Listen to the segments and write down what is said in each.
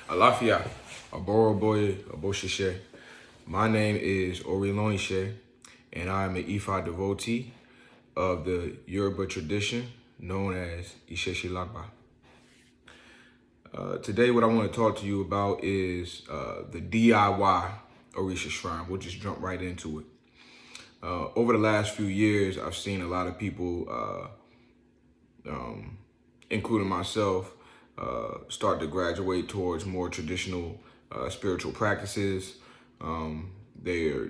Alafia, Aboroboye, Aboshishe. My name is Orilonise, and I am an Ifa devotee of the Yoruba tradition known as Isheshilagba. Today, what I want to talk to you about is the DIY Orisha Shrine. We'll just jump right into it. Over the last few years, I've seen a lot of people, including myself, start to graduate towards more traditional spiritual practices. They're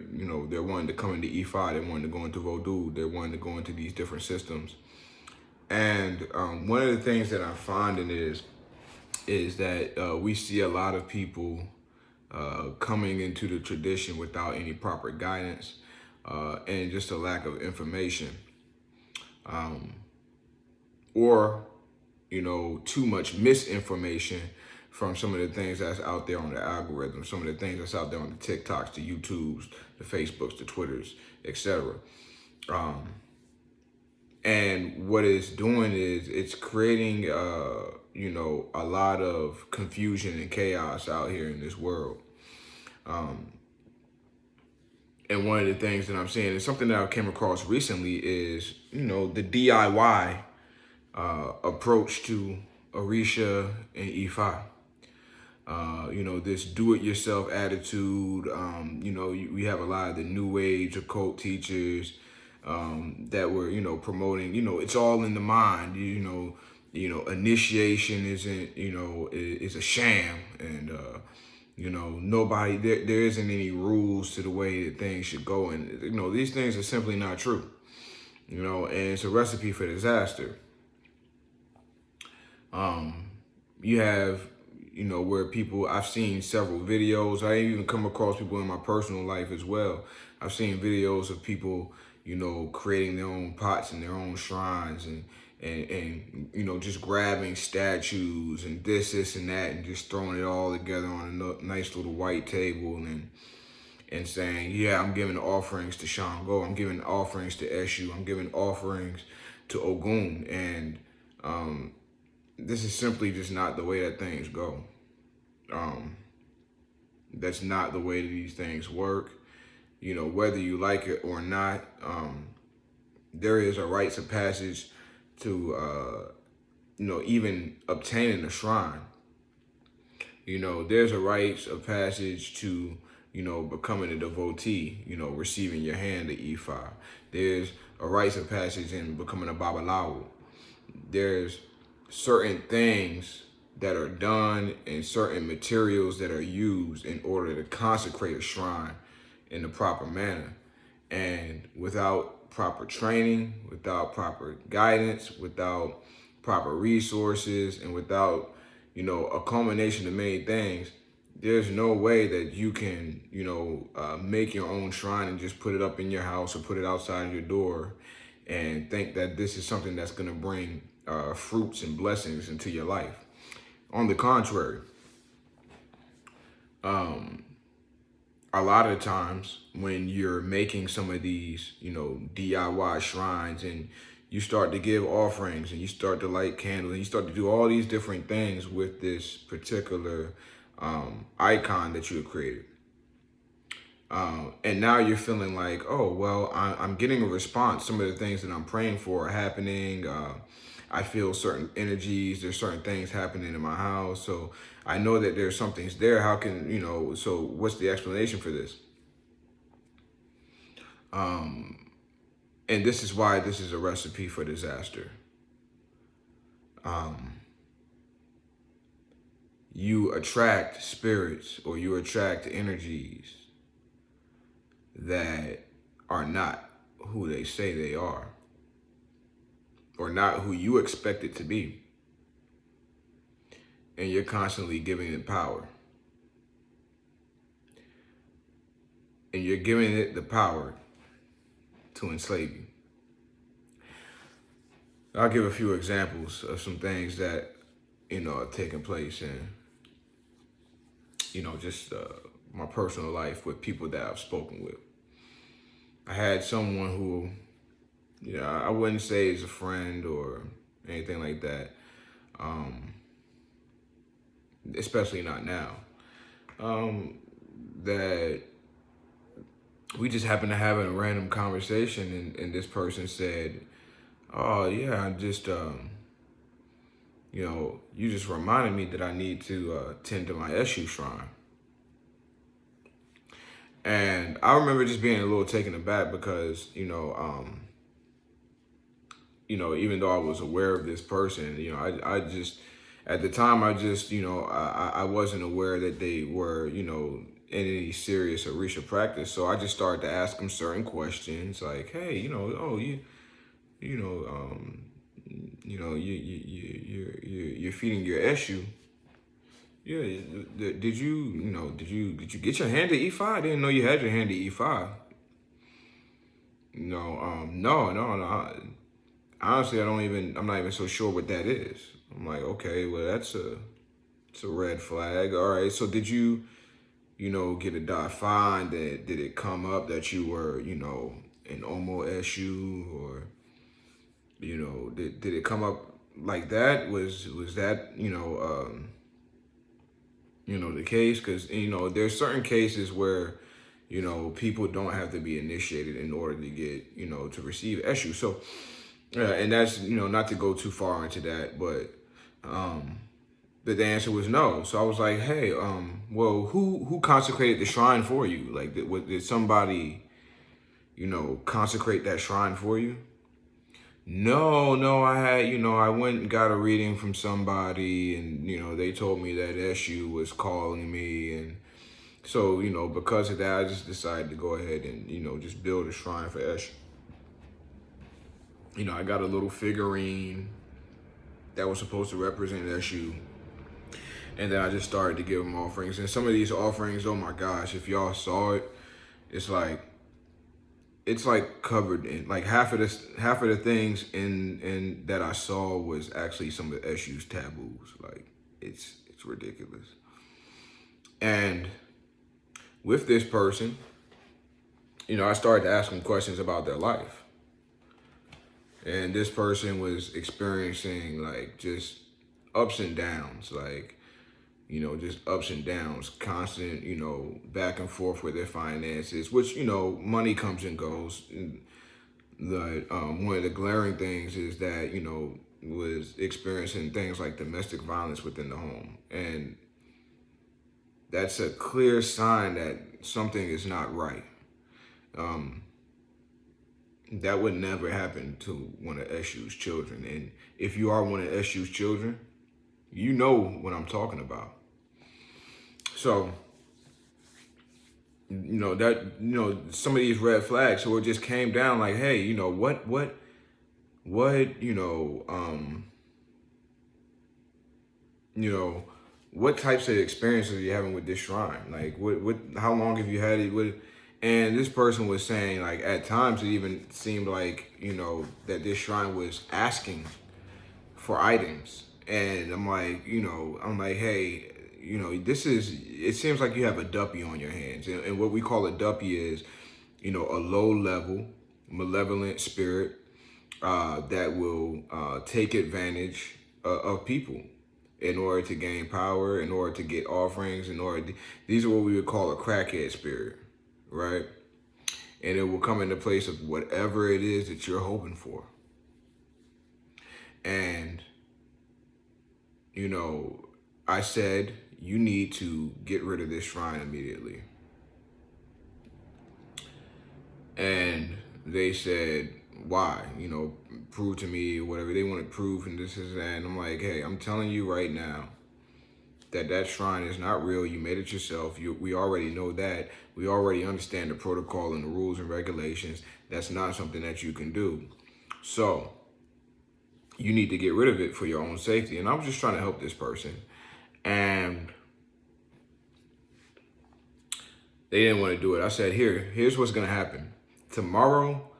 wanting to come into Ifa, they're wanting to go into Vodou, they're wanting to go into these different systems. And one of the things that I'm finding is that we see a lot of people coming into the tradition without any proper guidance and just a lack of information, or too much misinformation from some of the things that's out there on the algorithm, some of the things that's out there on the TikToks, the YouTubes, the Facebooks, the Twitters, etc. And what it's doing is it's creating, a lot of confusion and chaos out here in this world. And one of the things that I'm seeing, and something that I came across recently, is, the DIY approach to Orisha and Ifa. This do-it-yourself attitude. We have a lot of the new age occult teachers that were, promoting, it's all in the mind. Initiation is a sham, and nobody there isn't any rules to the way that things should go, and these things are simply not true. And it's a recipe for disaster. You have, where people, I've seen several videos. I even come across people in my personal life as well. I've seen videos of people, creating their own pots and their own shrines, and just grabbing statues and this and that, and just throwing it all together on a nice little white table, and saying, yeah, I'm giving offerings to Shango, I'm giving offerings to Eshu, I'm giving offerings to Ogun, and this is simply just not the way that things go. That's not the way that these things work. Whether you like it or not, there is a rites of passage to, even obtaining a shrine. There's a rites of passage to, becoming a devotee, receiving your hand to Ifa. There's a rites of passage in becoming a Babalawo. There's certain things that are done and certain materials that are used in order to consecrate a shrine in the proper manner. And without proper training, without proper guidance, without proper resources, and without, a culmination of many things, there's no way that you can, make your own shrine and just put it up in your house or put it outside your door and think that this is something that's going to bring fruits and blessings into your life. On the contrary, a lot of times when you're making some of these, DIY shrines, and you start to give offerings and you start to light candles and you start to do all these different things with this particular icon that you have created. And now you're feeling like, oh, well, I'm getting a response. Some of the things that I'm praying for are happening. I feel certain energies. There's certain things happening in my house. So I know that there's something's there. How can, so what's the explanation for this? And this is why this is a recipe for disaster. You attract spirits, or you attract energies that are not who they say they are, or not who you expect it to be. And you're constantly giving it power. And you're giving it the power to enslave you. I'll give a few examples of some things that, have taken place in, just my personal life with people that I've spoken with. I had someone who, I wouldn't say is a friend or anything like that. especially not now. That we just happened to have a random conversation, and this person said, "Oh yeah, I just you just reminded me that I need to tend to my Eshu shrine." And I remember just being a little taken aback because, even though I was aware of this person, I just, at the time, I just, I wasn't aware that they were, in any serious Orisha practice. So I just started to ask them certain questions like, hey, you know, um, you're feeding your Eshu. Yeah, did you get your hand to E5? I didn't know you had your hand to E5. No. Honestly, I'm not even so sure what that is. I'm like, okay, well, it's a red flag. All right, so did you, get a define that, did it come up that you were, an Omo Eshu, or, did it come up like that? Was that, the case? Because, there's certain cases where, people don't have to be initiated in order to get, to receive Eshu. So, and that's, not to go too far into that, but the answer was no. So I was like, hey, well, who consecrated the shrine for you? Like, did somebody, consecrate that shrine for you? No, I had, I went and got a reading from somebody, and, they told me that Eshu was calling me, and so, because of that, I just decided to go ahead and, just build a shrine for Eshu. I got a little figurine that was supposed to represent Eshu. And then I just started to give them offerings. And some of these offerings, oh my gosh, if y'all saw it, it's like covered in, like half of the things in that I saw was actually some of Eshu's taboos. Like it's ridiculous. And with this person, I started to ask them questions about their life. And this person was experiencing like just ups and downs, like, just ups and downs, constant, back and forth with their finances, which, money comes and goes. One of the glaring things is that, was experiencing things like domestic violence within the home. And that's a clear sign that something is not right. That would never happen to one of Eshu's children. And if you are one of Eshu's children, you know what I'm talking about. So, some of these red flags. So it just came down like, hey, what types of experiences are you having with this shrine? Like, how long have you had it? And this person was saying, like, at times it even seemed like, that this shrine was asking for items. And I'm like, hey, it seems like you have a duppy on your hands. And what we call a duppy is, a low level, malevolent spirit that will take advantage of people in order to gain power, in order to get offerings, these are what we would call a crackhead spirit, right? And it will come into place of whatever it is that you're hoping for. And, I said, you need to get rid of this shrine immediately. And they said, why? Prove to me, or whatever. They wanted proof, and this is that. And I'm like, hey, I'm telling you right now that shrine is not real. You made it yourself. We already know that. We already understand the protocol and the rules and regulations. That's not something that you can do. So you need to get rid of it for your own safety. And I was just trying to help this person. And they didn't want to do it. I said, here's what's going to happen. Tomorrow,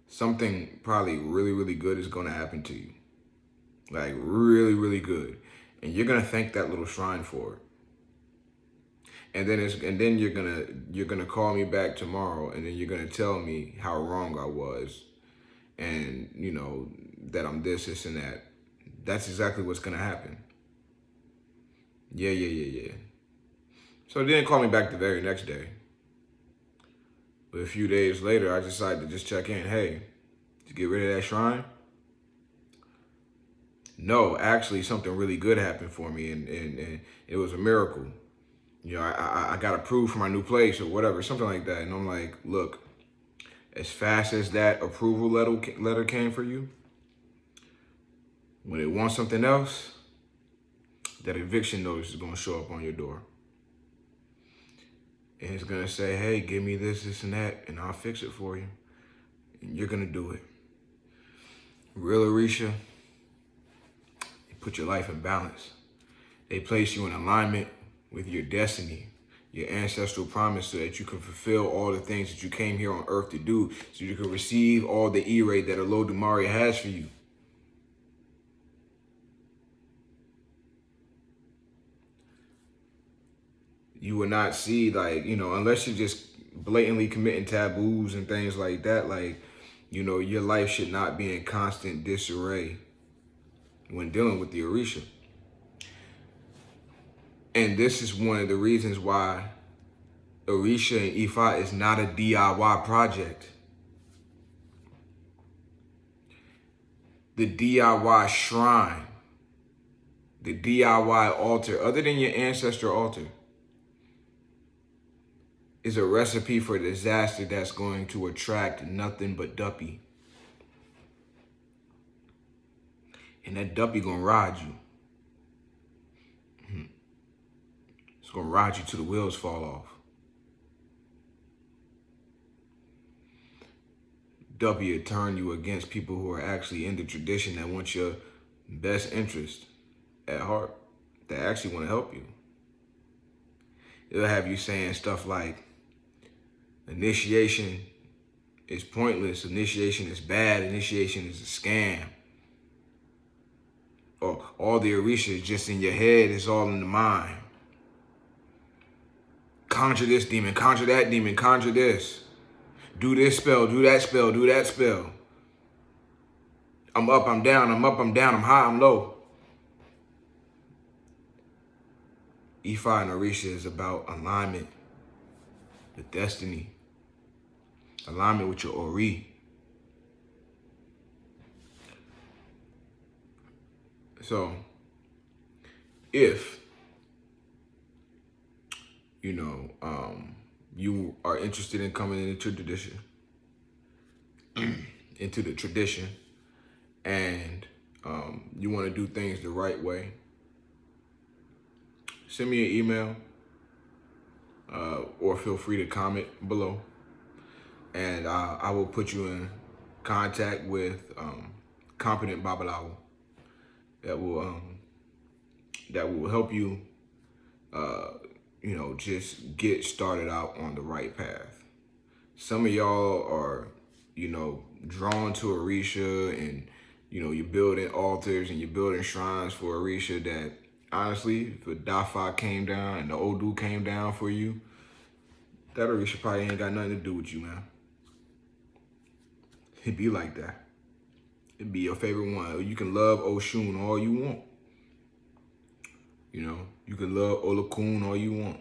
something probably really, really good is going to happen to you. Like really, really good. And you're going to thank that little shrine for it. And then you're gonna call me back tomorrow, and then you're gonna tell me how wrong I was, and that I'm this and that. That's exactly what's gonna happen. Yeah. So they didn't call me back the very next day. But a few days later, I decided to just check in. Hey, did you get rid of that shrine? No, actually, something really good happened for me, and it was a miracle. You know, I got approved for my new place or whatever, something like that. And I'm like, look, as fast as that approval letter came for you, when it wants something else, that eviction notice is going to show up on your door. And it's going to say, hey, give me this, and that, and I'll fix it for you. And you're going to do it. Real Orisha, they put your life in balance. They place you in alignment with your destiny, your ancestral promise, so that you can fulfill all the things that you came here on earth to do, so you can receive all the E-ray that Olodumare has for you. You will not see, like, you know, unless you're just blatantly committing taboos and things like that, like, you know, your life should not be in constant disarray when dealing with the Orisha. And this is one of the reasons why Orisha and Ifa is not a DIY project. The DIY shrine, the DIY altar, other than your ancestor altar, is a recipe for disaster that's going to attract nothing but duppy. And that duppy gonna ride you. It's gonna ride you till the wheels fall off. Duppy will turn you against people who are actually in the tradition, that want your best interest at heart, that actually want to help you. It'll have you saying stuff like, initiation is pointless, initiation is bad, initiation is a scam. Or all the Orisha is just in your head, it's all in the mind. Conjure this demon, conjure that demon, conjure this. Do this spell, do that spell, do that spell. I'm up, I'm down, I'm up, I'm down, I'm high, I'm low. Ifa and Orisha is about alignment with destiny. Alignment with your Ori. So, if, you know, you are interested in coming into tradition, and you want to do things the right way, send me an email, or feel free to comment below, and I will put you in contact with competent Babalawo that will help you, you know, just get started out on the right path. Some of y'all are, you know, drawn to Orisha, and, you know, you're building altars and you're building shrines for Orisha that, honestly, if a Dafa came down and the Odu came down for you, that Orisha probably ain't got nothing to do with you, man. It'd be like that. It'd be your favorite one. You can love Oshun all you want. You know, you can love Olokun all you want.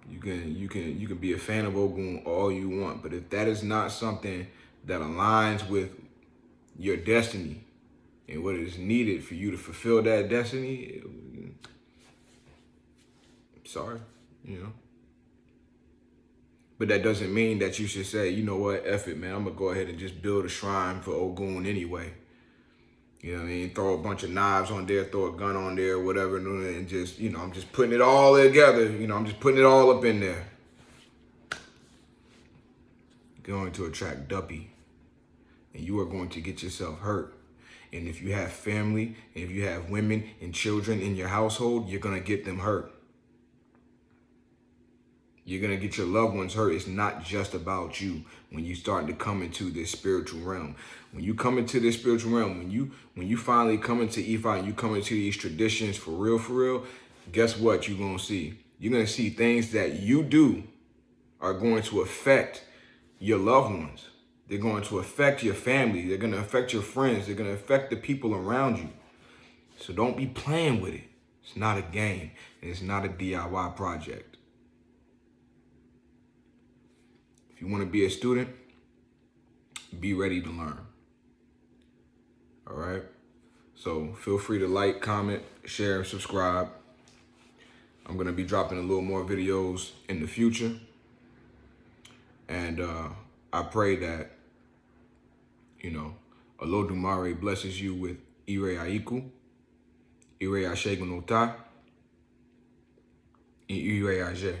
You can be a fan of Ogun all you want. But if that is not something that aligns with your destiny and what is needed for you to fulfill that destiny, sorry, you know. But that doesn't mean that you should say, you know what, F it, man, I'm gonna go ahead and just build a shrine for Ogun anyway. You know what I mean? Throw a bunch of knives on there, throw a gun on there, whatever, and just, you know, I'm just putting it all together. You know, I'm just putting it all up in there. You're going to attract duppy, and you are going to get yourself hurt. And if you have family, and if you have women and children in your household, you're going to get them hurt. You're going to get your loved ones hurt. It's not just about you when you start to come into this spiritual realm. When you come into this spiritual realm, when you finally come into Ifa and you come into these traditions for real, guess what you're going to see? You're going to see things that you do are going to affect your loved ones. They're going to affect your family. They're going to affect your friends. They're going to affect the people around you. So don't be playing with it. It's not a game, and it's not a DIY project. If you want to be a student, be ready to learn. All right? So feel free to like, comment, share, and subscribe. I'm going to be dropping a little more videos in the future. And I pray that, Olodumare blesses you with Ire Aiku, Ire Ashegunota, and Ire Aje.